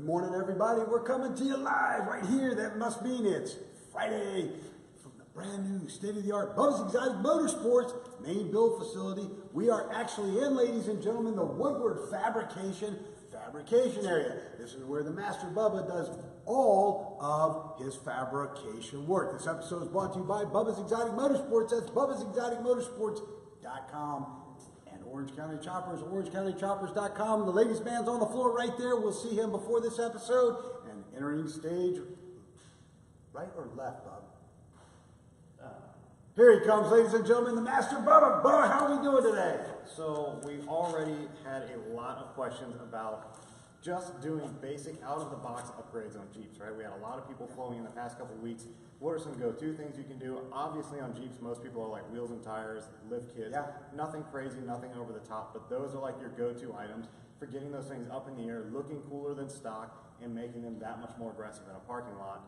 Good morning, everybody. We're coming to you live right here. That must mean it's Friday from the brand new state-of-the-art Bubba's Exotic Motorsports main build facility. We are actually in, ladies and gentlemen, the Woodward fabrication area. This is where the Master Bubba does all of his fabrication work. This episode is brought to you by Bubba's Exotic Motorsports. That's bubbasexoticmotorsports.com. Orange County Choppers, orangecountychoppers.com. The ladies' man's on the floor right there. We'll see him before this episode. And entering stage, right or left, Bob? Here he comes, ladies and gentlemen, the Master Bubba. Bubba, how are we doing today? So we already had a lot of questions about just doing basic out-of-the-box upgrades on Jeeps, right? We had a lot of people flowing in the past couple of weeks. What are some go-to things you can do? Obviously on Jeeps, most people are like wheels and tires, lift kits. Yeah. Nothing crazy, nothing over the top, but those are like your go-to items for getting those things up in the air, looking cooler than stock, and making them that much more aggressive in a parking lot.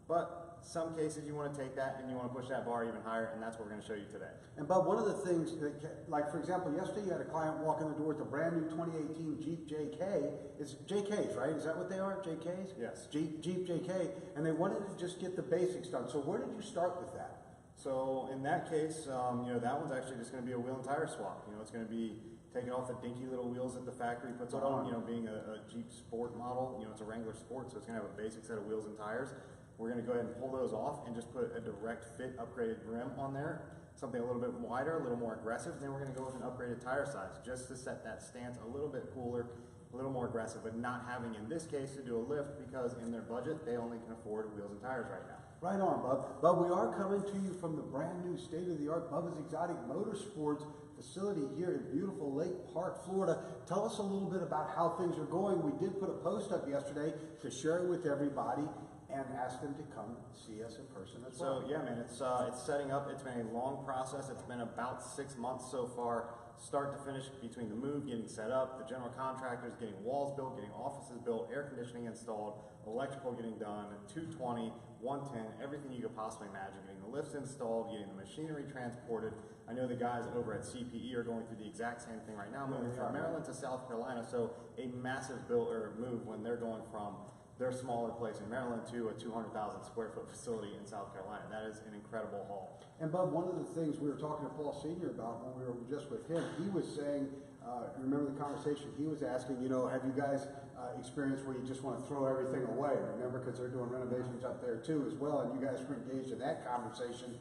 But some cases you want to take that and you want to push that bar even higher, and that's what we're going to show you today. And Bob, one of the things, that, like for example, yesterday you had a client walk in the door with a brand new 2018 Jeep JK. It's JKs, right? Is that what they are? JKs? Yes. Jeep JK, and they wanted to just get the basics done. So where did you start with that? So in that case, that one's actually just going to be a wheel and tire swap. It's going to be taking off the dinky little wheels that the factory puts on. Being a Jeep Sport model, it's a Wrangler Sport, so it's going to have a basic set of wheels and tires. We're going to go ahead and pull those off and just put a direct fit upgraded rim on there, something a little bit wider, a little more aggressive. Then we're going to go with an upgraded tire size just to set that stance a little bit cooler, a little more aggressive, but not having in this case to do a lift because in their budget they only can afford wheels and tires right now. Right on, Bub. But we are coming to you from the brand new state-of-the-art Bubba's Exotic Motorsports facility here in beautiful Lake Park, Florida. Tell us a little bit about how things are going. We did put a post up yesterday to share it with everybody and ask them to come see us in person as well. So yeah, man, it's setting up. It's been a long process. It's been about 6 months so far, start to finish, between the move, getting set up, the general contractors, getting walls built, getting offices built, air conditioning installed, electrical getting done, 220, 110, everything you could possibly imagine, getting the lifts installed, getting the machinery transported. I know the guys over at CPE are going through the exact same thing right now, moving from Maryland to South Carolina. So a massive move when they're going from their smaller place in Maryland to a 200,000 square foot facility in South Carolina. That is an incredible haul. And Bub, one of the things we were talking to Paul Sr. about when we were just with him, he was saying, remember the conversation, he was asking, have you guys experienced where you just want to throw everything away? Remember, because they're doing renovations up there too as well, and you guys were engaged in that conversation.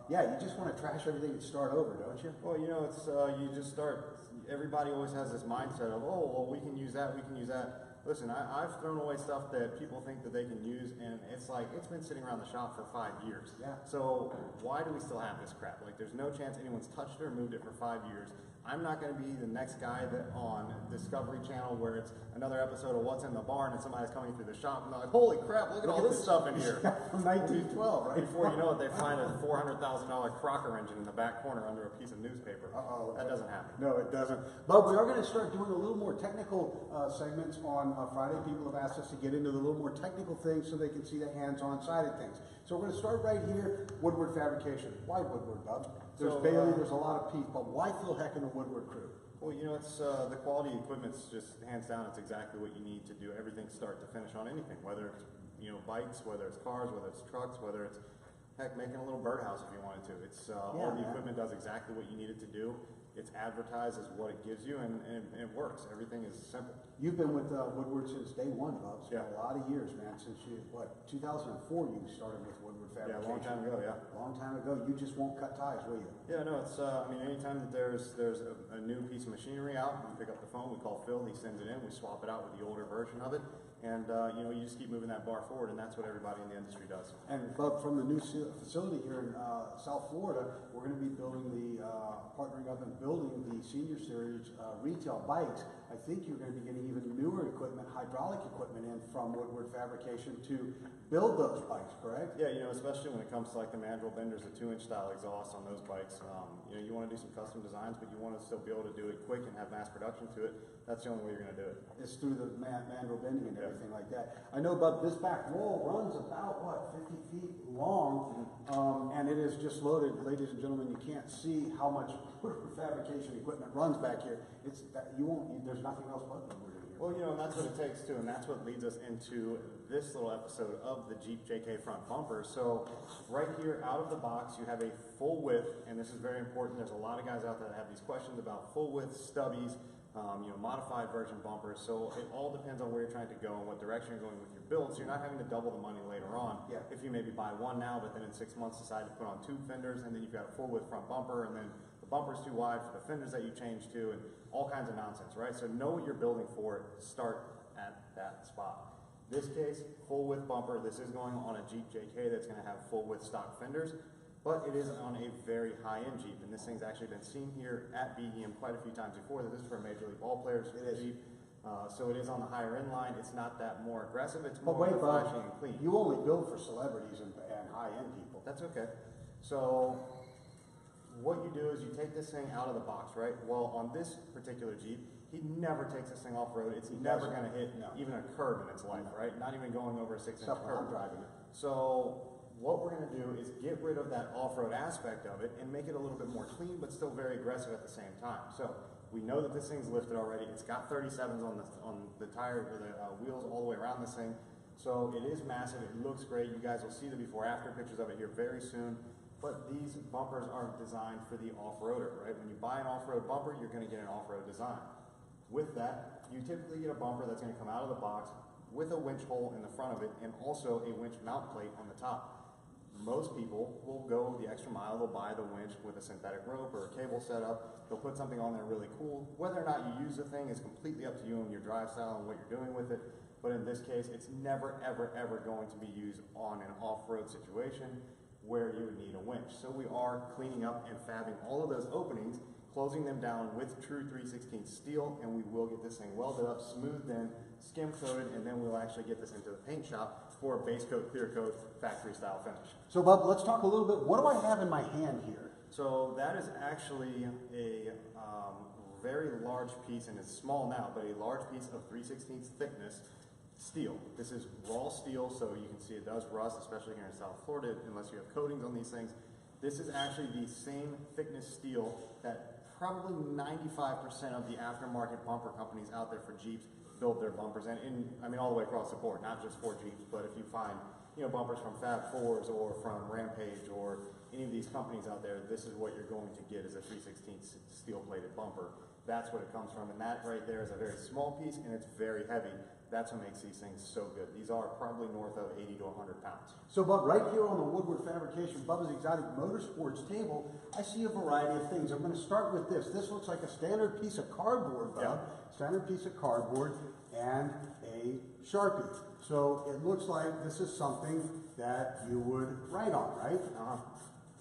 Yeah, you just want to trash everything and start over, don't you? Well, it's you just start, everybody always has this mindset of, oh, well, we can use that, we can use that. Listen, I've thrown away stuff that people think that they can use, and it's like, it's been sitting around the shop for 5 years. Yeah. So why do we still have this crap? Like, there's no chance anyone's touched it or moved it for 5 years. I'm not going to be the next guy that on Discovery Channel where it's another episode of What's in the Barn and somebody's coming through the shop and they're like, holy crap, look at all this stuff in here. From 1912, right? Before you know it, they find a $400,000 Crocker engine in the back corner under a piece of newspaper. That doesn't happen. No, it doesn't. But we are going to start doing a little more technical segments on Friday. People have asked us to get into the little more technical things so they can see the hands-on side of things. So we're going to start right here, Woodward fabrication. Why Woodward, Bub? There's Bailey, there's a lot of people, but why Phil Heck and the Woodward crew? Well, it's the quality equipment's just hands down. It's exactly what you need to do everything start to finish on anything, whether it's bikes, whether it's cars, whether it's trucks, whether it's heck making a little birdhouse if you wanted to. It's all the equipment does exactly what you need it to do. It's advertised as what it gives you, and it works. Everything is simple. You've been with Woodward since day one, Bob. So a lot of years, man. Since 2004 you started with Woodward fabrication. Yeah, a long time ago, yeah. A long time ago. You just won't cut ties, will you? Yeah, no, it's, anytime that there's a new piece of machinery out, we pick up the phone, we call Phil, he sends it in, we swap it out with the older version of it, and, you just keep moving that bar forward, and that's what everybody in the industry does. And, Bob, from the new facility here in South Florida, we're going to be building partnering up and building the Senior Series retail bikes. I think you're going to be getting even newer equipment, hydraulic equipment in from Woodward Fabrication to build those bikes, correct? Yeah, especially when it comes to like the mandrel benders, the 2-inch style exhaust on those bikes. You want to do some custom designs, but you want to still be able to do it quick and have mass production to it. That's the only way you're going to do it. It's through the mandrel bending and everything like that. I know, but this back wall runs about, 50 feet long, and it is just loaded. Ladies and gentlemen, you can't see how much Woodward fabrication equipment runs back here. There's nothing else but Woodward in here. here. Well, and that's what it takes too, and that's what leads us into this little episode of the Jeep JK front bumper. So right here out of the box, you have a full width, and this is very important. There's a lot of guys out there that have these questions about full width stubbies, modified version bumpers. So it all depends on where you're trying to go and what direction you're going with your build. So you're not having to double the money later on. Yeah. If you maybe buy one now, but then in 6 months decide to put on two fenders, and then you've got a full width front bumper, and then the bumper's too wide for the fenders that you change to, and all kinds of nonsense, right? So know what you're building for, start at that spot. This case, full width bumper. This is going on a Jeep JK that's going to have full width stock fenders, but it is on a very high-end Jeep, and this thing's actually been seen here at BEM quite a few times before. This is for Major League ball players. It is Jeep, so it is on the higher end line. It's not that more aggressive. It's more flashy and clean. You only build for celebrities and high-end people. That's okay. So what you do is you take this thing out of the box, right? Well, on this particular Jeep, he never takes this thing off road. It's never going to hit even a curb in its life, right? Not even going over a 6-inch curb. Driving it. So what we're going to do is get rid of that off-road aspect of it and make it a little bit more clean, but still very aggressive at the same time. So we know that this thing's lifted already. It's got 37s on the tire or the wheels all the way around this thing. So it is massive. It looks great. You guys will see the before-after pictures of it here very soon. But these bumpers are designed for the off-roader, right? When you buy an off-road bumper, you're going to get an off-road design. With that, you typically get a bumper that's going to come out of the box with a winch hole in the front of it and also a winch mount plate on the top. Most people will go the extra mile. They'll buy the winch with a synthetic rope or a cable setup. They'll put something on there really cool. Whether or not you use the thing is completely up to you and your drive style and what you're doing with it. But in this case, it's never, ever, ever going to be used on an off-road situation where you would need a winch. So we are cleaning up and fabbing all of those openings, closing them down with true 3/16 steel, and we will get this thing welded up, smoothed in, skim coated, and then we'll actually get this into the paint shop for a base coat, clear coat, factory style finish. So Bub, let's talk a little bit. What do I have in my hand here? So that is actually a very large piece, and it's small now, but a large piece of 3/16 thickness steel. This is raw steel, so you can see it does rust, especially here in South Florida, unless you have coatings on these things. This is actually the same thickness steel that probably 95% of the aftermarket bumper companies out there for Jeeps build their bumpers, and I mean all the way across the board, not just for Jeeps, but if you find bumpers from Fab Fours or from Rampage or any of these companies out there, this is what you're going to get as a 3/16 steel plated bumper. That's what it comes from, and that right there is a very small piece, and it's very heavy. That's what makes these things so good. These are probably north of 80 to 100 pounds. So, Bub, right here on the Woodward Fabrication Bubba's Exotic Motorsports table, I see a variety of things. I'm going to start with this. This looks like a standard piece of cardboard, Bub. Yeah. Standard piece of cardboard and a Sharpie. So it looks like this is something that you would write on, right?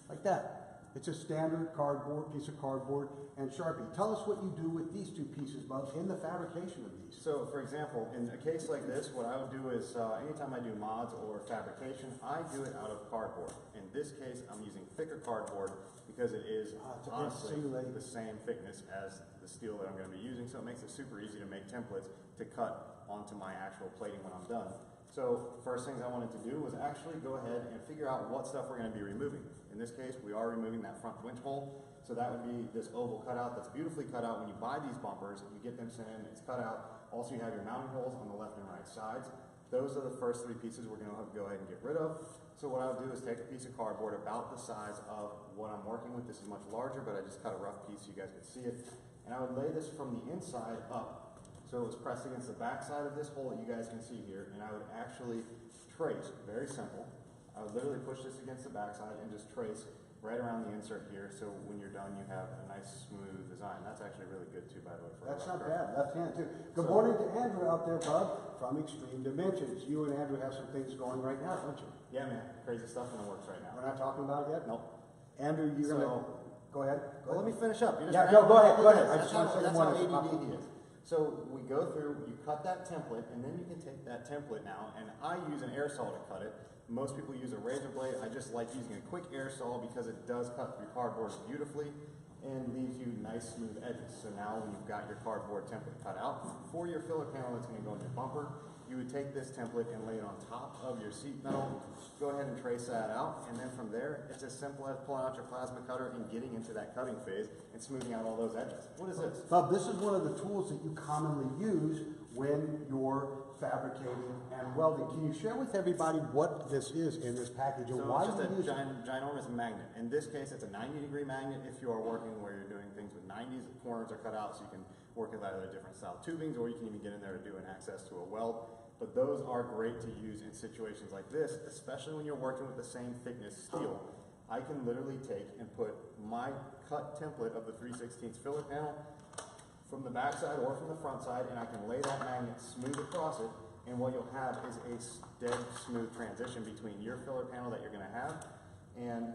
Like that. It's a standard cardboard, piece of cardboard and Sharpie. Tell us what you do with these two pieces, Bub, in the fabrication of these. So, for example, in a case like this, what I would do is, anytime I do mods or fabrication, I do it out of cardboard. In this case, I'm using thicker cardboard because it is honestly the same thickness as the steel that I'm going to be using, so it makes it super easy to make templates to cut onto my actual plating when I'm done. So, first things I wanted to do was actually go ahead and figure out what stuff we're going to be removing. In this case, we are removing that front winch hole. So that would be this oval cutout that's beautifully cut out. When you buy these bumpers, you get them sent in, it's cut out. Also, you have your mounting holes on the left and right sides. Those are the first three pieces we're going to have to go ahead and get rid of. So what I would do is take a piece of cardboard about the size of what I'm working with. This is much larger, but I just cut a rough piece so you guys could see it. And I would lay this from the inside up. So it was pressed against the back side of this hole that you guys can see here. And I would actually trace, very simple. I would literally push this against the back side and just trace right around the insert here, so when you're done, you have a nice, smooth design. That's actually really good too, by the way. That's not bad. Left hand too. Good morning to Andrew out there, Bub, from Extreme Dimensions. You and Andrew have some things going right now, don't you? Yeah, man. Crazy stuff in the works right now. We're not talking about it yet? Nope. Andrew, you're gonna go ahead. Well, let me finish up. Go ahead. I just want to say that's one. how ADD he is. So we go through, you cut that template, and then you can take that template now, and I use an air saw to cut it. Most people use a razor blade. I just like using a quick air saw because it does cut through cardboard beautifully and leaves you nice smooth edges. So now when you've got your cardboard template cut out, for your filler panel that's going to go in your bumper, you would take this template and lay it on top of your sheet metal, go ahead and trace that out, and then from there, it's as simple as pulling out your plasma cutter and getting into that cutting phase and smoothing out all those edges. What is this? Bob, this is one of the tools that you commonly use when you're fabricating and welding. Can you share with everybody what this is in this package and why it's you just use a it? ginormous magnet. In this case, it's a 90-degree magnet if you are working where you're doing things with 90s. The corners are cut out so you can work with either different style tubings, or you can even get in there to do an access to a weld. But those are great to use in situations like this, especially when you're working with the same thickness steel. I can literally take and put my cut template of the 3/16 filler panel from the back side or from the front side, and I can lay that magnet smooth across it, and what you'll have is a dead smooth transition between your filler panel that you're going to have and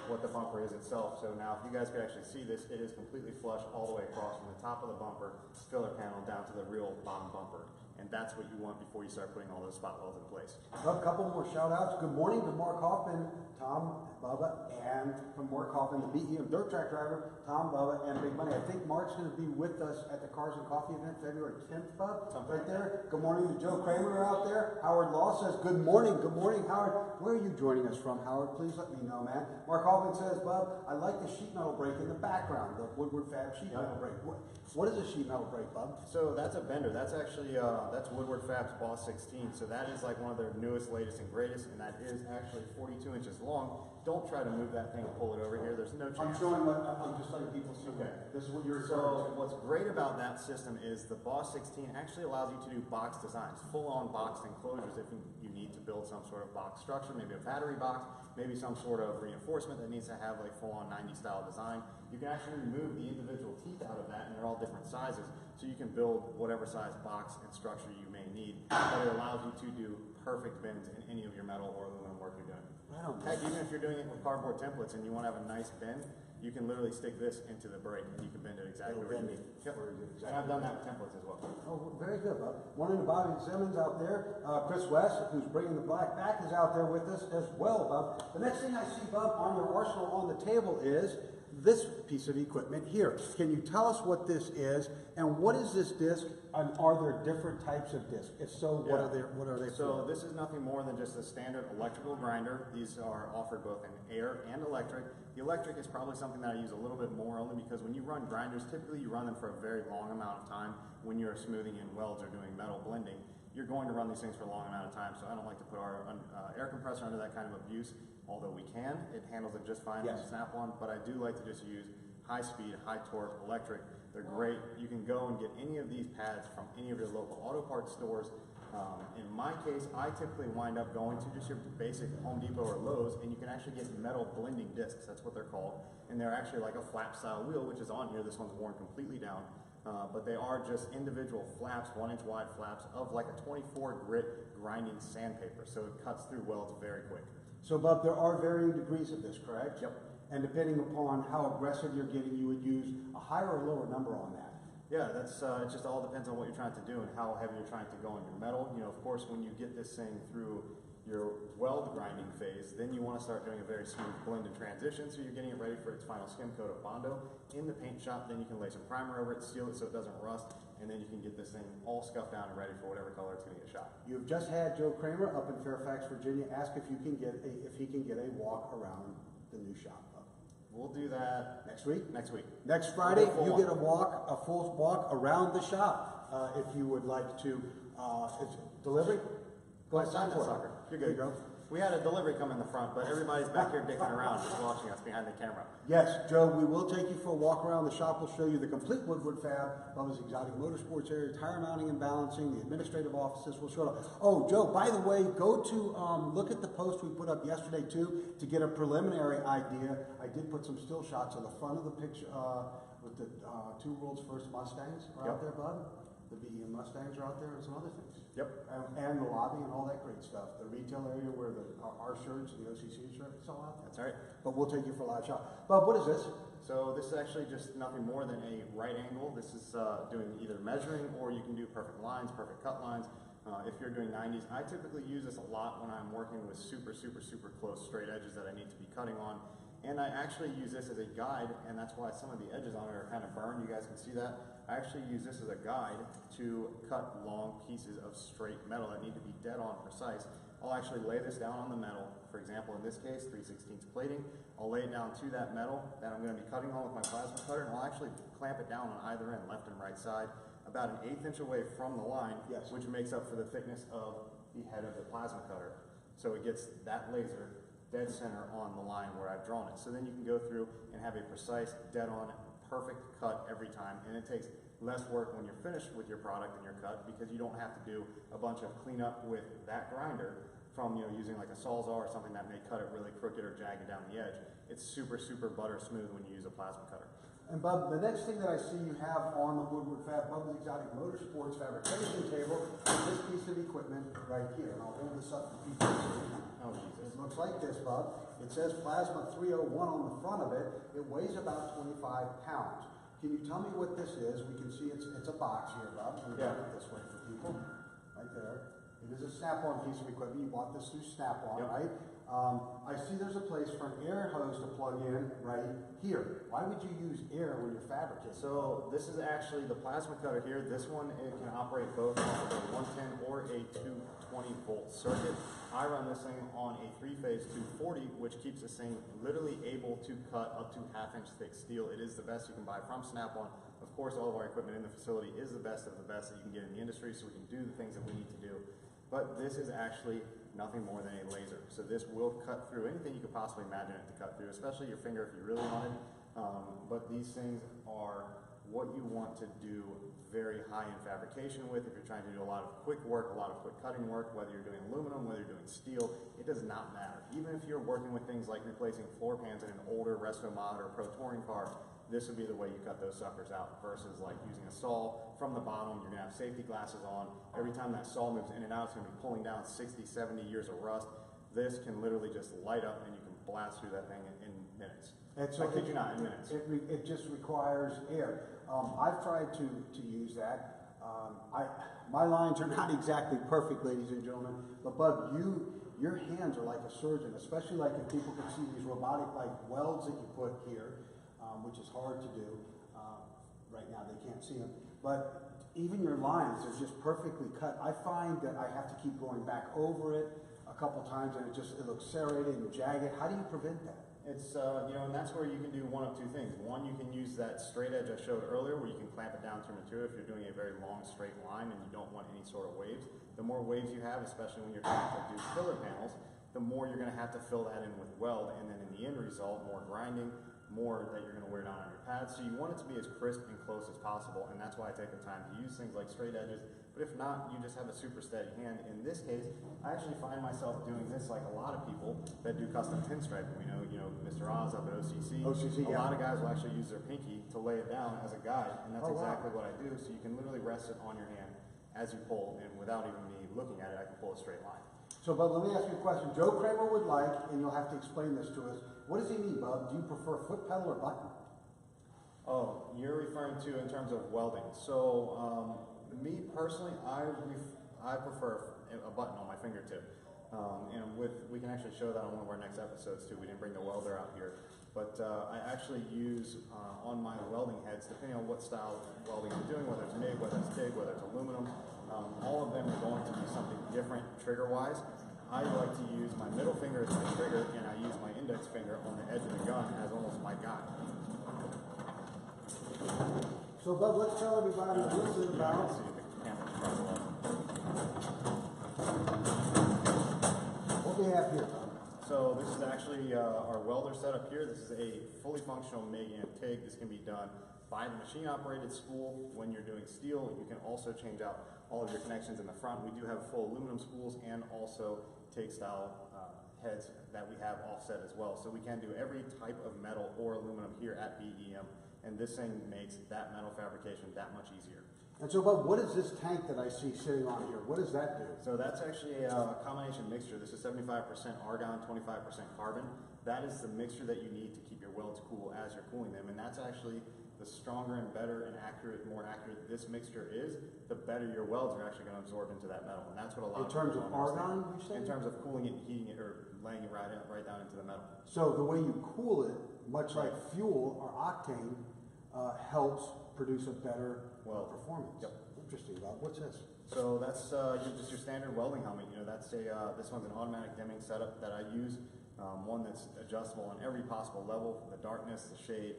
what the bumper is itself. So now if you guys could actually see this, it is completely flush all the way across from the top of the bumper filler panel down to the real bottom bumper. And that's what you want before you start putting all those spot welds in place. A couple more shout outs. Good morning to Mark Hoffman, Tom Bubba, and from Mark Hoffman, the BEM dirt track driver, Tom Bubba, and Big Money. I think Mark's going to be with us at the Cars and Coffee event February 10th, Bub, right there. Good morning to Joe Kramer out there. Howard Law says, good morning, Howard. Where are you joining us from, Howard? Please let me know, man. Mark Hoffman says, Bub, I like the sheet metal brake in the background, the Woodward Fab sheet metal brake. What is a sheet metal brake, Bub? So that's a bender. That's actually, that's Woodward Fab's Boss 16. So that is like one of their newest, latest, and greatest, and that is actually 42 inches long. Don't try to move that thing and pull it over here. There's no chance. I'm showing what, I'm just letting people see. Okay. This is what you're So what's great about that system is the Boss 16 actually allows you to do box designs, full-on boxed enclosures if you need to build some sort of box structure, maybe a battery box, maybe some sort of reinforcement that needs to have like full-on 90 style design. You can actually remove the individual teeth out of that, and they're all different sizes, so you can build whatever size box and structure you may need. But it allows you to do perfect bends in any of your metal or aluminum work you're doing. Heck, even if you're doing it with cardboard templates and you want to have a nice bend, you can literally stick this into the brake and you can bend it exactly where you need. Yep. And I've done that with templates as well. Oh, very good, Bob. Morning to Bobby Simmons out there. Chris West, who's bringing the black back, is out there with us as well, Bob. The next thing I see, Bob, on your arsenal on the table is this piece of equipment here. Can you tell us what this is, and what is this disc, and are there different types of discs? If so, what are they So for? this is nothing more than just a standard electrical grinder. These are offered both in air and electric. The electric is probably something that I use a little bit more, only because when you run grinders, typically you run them for a very long amount of time. When you're smoothing in welds or doing metal blending, you're going to run these things for a long amount of time, so I don't like to put our air compressor under that kind of abuse, although we can. It handles it just fine with a snap-on, but I do like to just use high speed, high torque, electric. They're great. You can go and get any of these pads from any of your local auto parts stores. In my case, I typically wind up going to just your basic Home Depot or Lowe's, and you can actually get metal blending discs. That's what they're called. And they're actually like a flap style wheel, which is on here. This one's worn completely down. But they are just individual flaps, 1-inch wide flaps of like a 24 grit grinding sandpaper. So it cuts through welds very quick. So, Bob, there are varying degrees of this, correct? Yep. And depending upon how aggressive you're getting, you would use a higher or lower number on that. Yeah, that's it just all depends on what you're trying to do and how heavy you're trying to go on your metal. You know, of course, when you get this thing through your weld grinding phase, then you want to start doing a very smooth blend and transition, so you're getting it ready for its final skim coat of Bondo. In the paint shop, then you can lay some primer over it, seal it so it doesn't rust, and then you can get this thing all scuffed down and ready for whatever color it's going to get shot. You've just had Joe Kramer up in Fairfax, Virginia, ask if he can get a walk around the new shop. We'll do that Next week? Next week. Next Friday, you get a full walk around the shop. If you would like to, it's delivery? Go ahead, sign for it. You're good. There you go. We had a delivery come in the front, but everybody's back here dicking around just watching us behind the camera. Yes, Joe, we will take you for a walk around the shop. We'll show you the complete Woodward Fab, Bubba's Exotic Motorsports area, tire mounting and balancing, the administrative offices. We'll show it. Oh, Joe, by the way, go to look at the post we put up yesterday too to get a preliminary idea. I did put some still shots on the front of the picture with the two world's first Mustangs are out there, Bud. The BEM Mustangs are out there and some other things. Yep. And the lobby and all that great stuff. The retail area where our shirts and the OCC shirt, it's all out there. That's right. But we'll take you for a live shot. Bob, what is this? So this is actually just nothing more than a right angle. This is doing either measuring, or you can do perfect lines, perfect cut lines. If you're doing 90s, I typically use this a lot when I'm working with super close straight edges that I need to be cutting on. And I actually use this as a guide, and that's why some of the edges on it are kind of burned. You guys can see that. I actually use this as a guide to cut long pieces of straight metal that need to be dead on precise. I'll actually lay this down on the metal. For example, in this case, 3/16 plating. I'll lay it down to that metal that I'm going to be cutting on with my plasma cutter, and I'll actually clamp it down on either end, left and right side, about an 1/8 inch away from the line, which makes up for the thickness of the head of the plasma cutter. So it gets that laser dead center on the line where I've drawn it. So then you can go through and have a precise, dead on, perfect cut every time, and it takes less work when you're finished with your product and your cut, because you don't have to do a bunch of cleanup with that grinder from using like a Sawzall or something that may cut it really crooked or jagged down the edge. It's super, super butter smooth when you use a plasma cutter. And Bub, the next thing that I see you have on the Woodward Fab Bubba's Exotic Motorsports fabrication table is this piece of equipment right here. And I'll hold this up for people to see. Oh, Jesus. It looks like this, Bub. It says Plasma 301 on the front of it. It weighs about 25 pounds. Can you tell me what this is? We can see it's a box here, Bub. Let me put it this way for people. Right there. It is a snap-on piece of equipment. You bought this through Snap-on, right? I see there's a place for an air hose to plug in right here. Why would you use air when you're fabricating? So this is actually the plasma cutter here. This one, it can operate both off of a 110 or a 220 volt circuit. I run this thing on a 3-phase 240, which keeps this thing literally able to cut up to 1/2 inch thick steel. It is the best you can buy from Snap-on. Of course, all of our equipment in the facility is the best of the best that you can get in the industry, so we can do the things that we need to do. But this is actually nothing more than a laser. So this will cut through anything you could possibly imagine it to cut through, especially your finger if you really wanted. But these things are what you want to do very high-end fabrication with. If you're trying to do a lot of quick work, a lot of quick cutting work, whether you're doing aluminum, whether you're doing steel, it does not matter. Even if you're working with things like replacing floor pans in an older Resto Mod or Pro Touring car, this would be the way you cut those suckers out versus like using a saw from the bottom. You're gonna have safety glasses on. Every time that saw moves in and out, it's gonna be pulling down 60, 70 years of rust. This can literally just light up and you can blast through that thing in minutes. And so I kid you not, in minutes. It just requires air. I've tried to use that. My lines are not exactly perfect, ladies and gentlemen, but Bub, your hands are like a surgeon, especially like if people can see these robotic like welds that you put here, which is hard to do. Right now they can't see them, but even your lines are just perfectly cut. I find that I have to keep going back over it a couple times and it looks serrated and jagged. How do you prevent that? It's, and that's where you can do one of two things. One, you can use that straight edge I showed earlier where you can clamp it down to material if you're doing a very long straight line and you don't want any sort of waves. The more waves you have, especially when you're trying to do filler panels, the more you're going to have to fill that in with weld, and then in the end result, more grinding, more that you're going to wear down on your pads. So you want it to be as crisp and close as possible, and that's why I take the time to use things like straight edges. But if not, you just have a super steady hand. In this case, I actually find myself doing this like a lot of people that do custom pinstriping. We know, Mr. Oz up at OCC. A lot of guys will actually use their pinky to lay it down as a guide, and that's exactly what I do. So you can literally rest it on your hand as you pull, and without even me looking at it, I can pull a straight line. So, Bub, let me ask you a question. Joe Kramer would like, and you'll have to explain this to us. What does he mean, Bub? Do you prefer foot pedal or button? Oh, you're referring to in terms of welding. So, me personally, I prefer a button on my fingertip. And we can actually show that on one of our next episodes too. We didn't bring the welder out here. But I actually use on my welding heads, depending on what style welding I'm doing, whether it's MIG, whether it's TIG, whether it's aluminum, all of them are going to be something different trigger-wise. I like to use my middle finger as my trigger, and I use my index finger on the edge of the gun as almost my guide. So, Bub, let's tell everybody a little bit about... What we have here. So this is actually our welder setup here. This is a fully functional MIG and TIG. This can be done by the machine operated spool. When you're doing steel, you can also change out all of your connections in the front. We do have full aluminum spools and also TIG style heads that we have offset as well. So we can do every type of metal or aluminum here at BEM, and this thing makes that metal fabrication that much easier. And so, Bub, what is this tank that I see sitting on here? What does that do? So that's actually a combination mixture. This is 75% argon, 25% carbon. That is the mixture that you need to keep your welds cool as you're cooling them, and that's actually the stronger and better and more accurate this mixture is, the better your welds are actually going to absorb into that metal. And that's what a lot In terms of argon, you say? In terms of cooling it and heating it, or laying it right down into the metal. So the way you cool it, much like fuel or octane, helps produce a better performance. Yep. Interesting, Bob. What's this? So that's just your standard welding helmet. You know, that's this one's an automatic dimming setup that I use. One that's adjustable on every possible level, the darkness, the shade,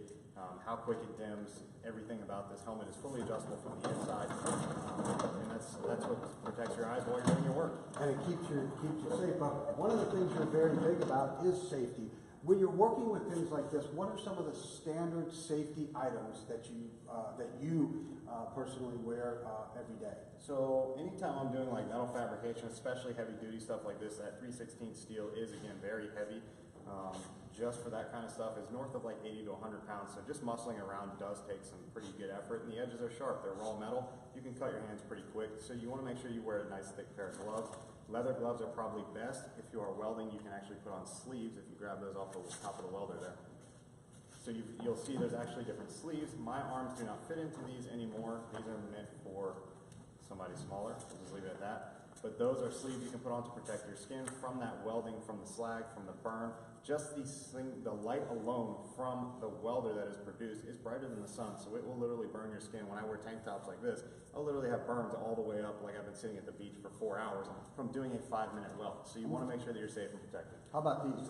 how quick it dims. Everything about this helmet is fully adjustable from the inside, and that's what protects your eyes while you're doing your work. And it keeps you safe. But one of the things you're very big about is safety. When you're working with things like this, what are some of the standard safety items that you personally wear every day? So anytime I'm doing like metal fabrication, especially heavy duty stuff like this, that 3/16 steel is again very heavy. Just for that kind of stuff is north of like 80 to 100 pounds. So just muscling around does take some pretty good effort, and the edges are sharp. They're raw metal. You can cut your hands pretty quick. So you want to make sure you wear a nice thick pair of gloves. Leather gloves are probably best. If you are welding, you can actually put on sleeves if you grab those off the top of the welder there. So you'll see there's actually different sleeves. My arms do not fit into these anymore. These are meant for somebody smaller. We'll just leave it at that. But those are sleeves you can put on to protect your skin from that welding, from the slag, from the burn. Just the light alone from the welder that is produced is brighter than the sun, so it will literally burn your skin. When I wear tank tops like this, I'll literally have burns all the way up like I've been sitting at the beach for 4 hours from doing a 5-minute weld. So you want to make sure that you're safe and protected. How about these?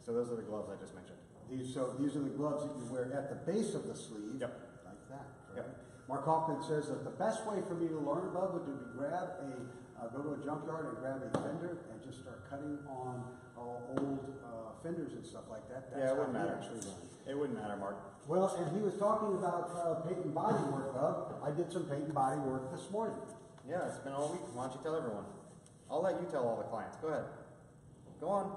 So those are the gloves I just mentioned. These are the gloves that you wear at the base of the sleeve. Yep. Like that. Yep. Right? Mark Hoffman says that the best way for me to learn, Bub, would be to go to a junkyard and grab a fender and just start cutting on old fenders and stuff like that. That's it wouldn't matter. It wouldn't matter, Mark. Well, and he was talking about paint and body work, Bub. I did some paint and body work this morning. Yeah, it's been all week. Why don't you tell everyone? I'll let you tell all the clients. Go ahead. Go on.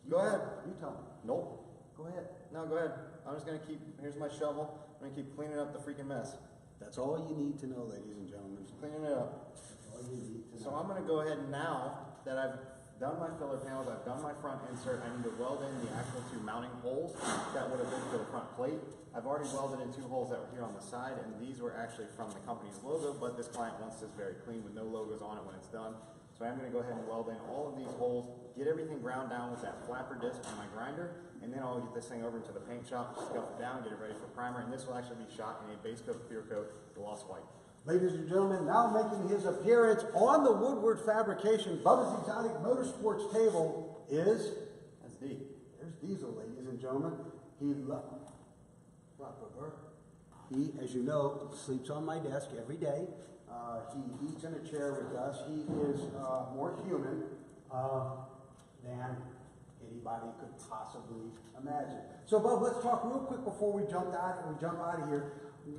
Go ahead. You tell them. Nope. Go ahead. No, go ahead. I'm just going to here's my shovel. I'm going to keep cleaning up the freaking mess. That's all you need to know, ladies and gentlemen. Just cleaning it up. That's all you need to know. So I'm going to go ahead now that I've done my filler panels, I've done my front insert, I need to weld in the actual 2 mounting holes that would have been for the front plate. I've already welded in 2 holes that were here on the side, and these were actually from the company's logo, but this client wants this very clean with no logos on it when it's done. So I'm going to go ahead and weld in all of these holes, get everything ground down with that flapper disc on my grinder, and then I'll get this thing over to the paint shop, scuff it down, get it ready for primer, and this will actually be shot in a base coat, clear coat, gloss white. Ladies and gentlemen, now making his appearance on the Woodward Fabrication Bubba's Exotic Motorsports table is... That's D. There's Diesel, ladies and gentlemen. He, as you know, sleeps on my desk every day. He eats in a chair with us. He is more human than anybody could possibly imagine. So, Bub, let's talk real quick before we jump out of here.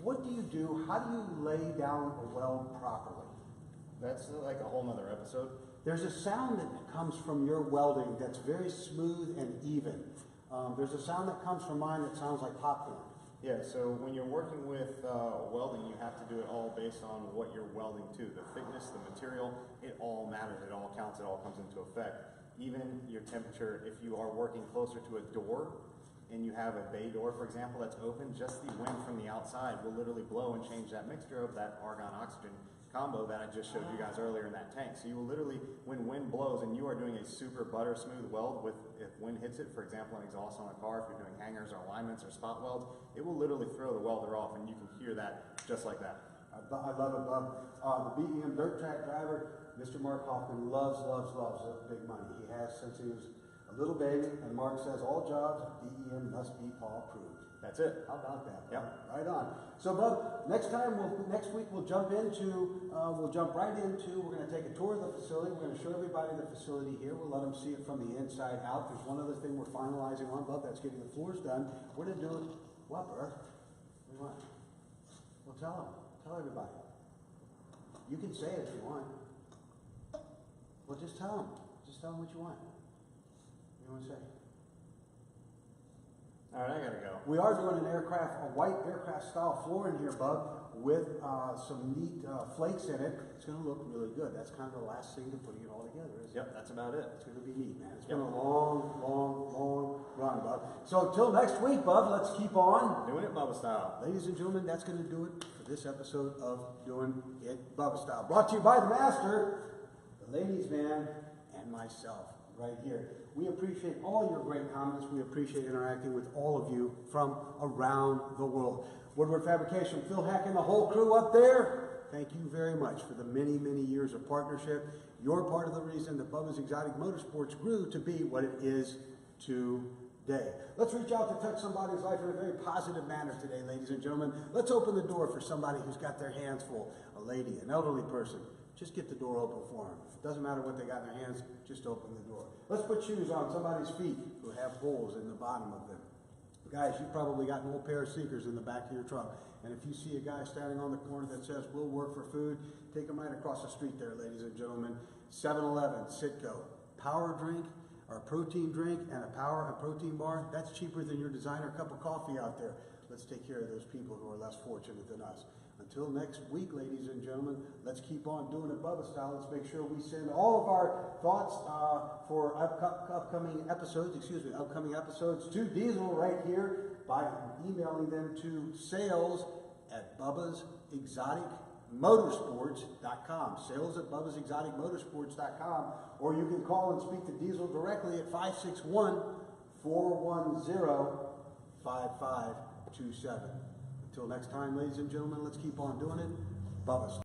What do you do? How do you lay down a weld properly? That's like a whole nother episode. There's a sound that comes from your welding that's very smooth and even. There's a sound that comes from mine that sounds like popcorn. Yeah, so when you're working with welding, you have to do it all based on what you're welding to. The thickness, the material, it all matters. It all counts. It all comes into effect. Even your temperature, if you are working closer to a door, and you have a bay door, for example, that's open, just the wind from the outside will literally blow and change that mixture of that argon-oxygen combo that I just showed you guys earlier in that tank. So you will literally, when wind blows and you are doing a super butter smooth weld with, if wind hits it, for example, an exhaust on a car, if you're doing hangers or alignments or spot welds, it will literally throw the welder off, and you can hear that just like that. I love it, Bub. The BEM dirt track driver, Mr. Mark Hoffman, loves big money. He has since he was a little baby, and Mark says all jobs at BEM must be Paul approved. That's it. How about that? Yep. Right on. So, Bub, next week we'll jump right into. We're going to take a tour of the facility. We're going to show everybody the facility here. We'll let them see it from the inside out. There's one other thing we're finalizing on, Bub. That's getting the floors done. We're going to do it. What, bro? What do you want? Well, tell them. Tell everybody. You can say it if you want. Well, just tell them. Just tell them what you want. What do you want to say? All right, I gotta go. We are doing a white aircraft style floor in here, Bub. with some neat flakes in it. It's going to look really good. That's kind of the last thing to putting it all together, isn't it? Yep, that's about it. It's going to be neat, man. It's Yep. been a long run, Bub. So till next week, Bub, let's keep on Doing it Bubba style. Ladies and gentlemen, that's going to do it for this episode of Doing It Bubba Style. Brought to you by the master, the ladies man, and myself right here. We appreciate all your great comments. We appreciate interacting with all of you from around the world. Woodward Fabrication, Phil Hack and the whole crew up there, thank you very much for the many years of partnership. You're part of the reason that Bubba's Exotic Motorsports grew to be what it is today. Let's reach out to touch somebody's life in a very positive manner today, ladies and gentlemen. Let's open the door for somebody who's got their hands full. A lady, an elderly person. Just get the door open for them. It doesn't matter what they got in their hands, just open the door. Let's put shoes on somebody's feet who have holes in the bottom of them. Guys, you've probably got an old pair of sneakers in the back of your truck. And if you see a guy standing on the corner that says, "We'll work for food," take him right across the street there, ladies and gentlemen. 7-Eleven, Citgo, power drink, or a protein drink, and a protein bar. That's cheaper than your designer cup of coffee out there. Let's take care of those people who are less fortunate than us. Until next week, ladies and gentlemen, let's keep on doing it Bubba style. Let's make sure we send all of our thoughts for upcoming episodes to Diesel right here by emailing them to sales@bubbasexoticmotorsports.com. Sales@bubbasexoticmotorsports.com. Or you can call and speak to Diesel directly at 561-410-5527. Until next time, ladies and gentlemen, let's keep on doing it Bubba style.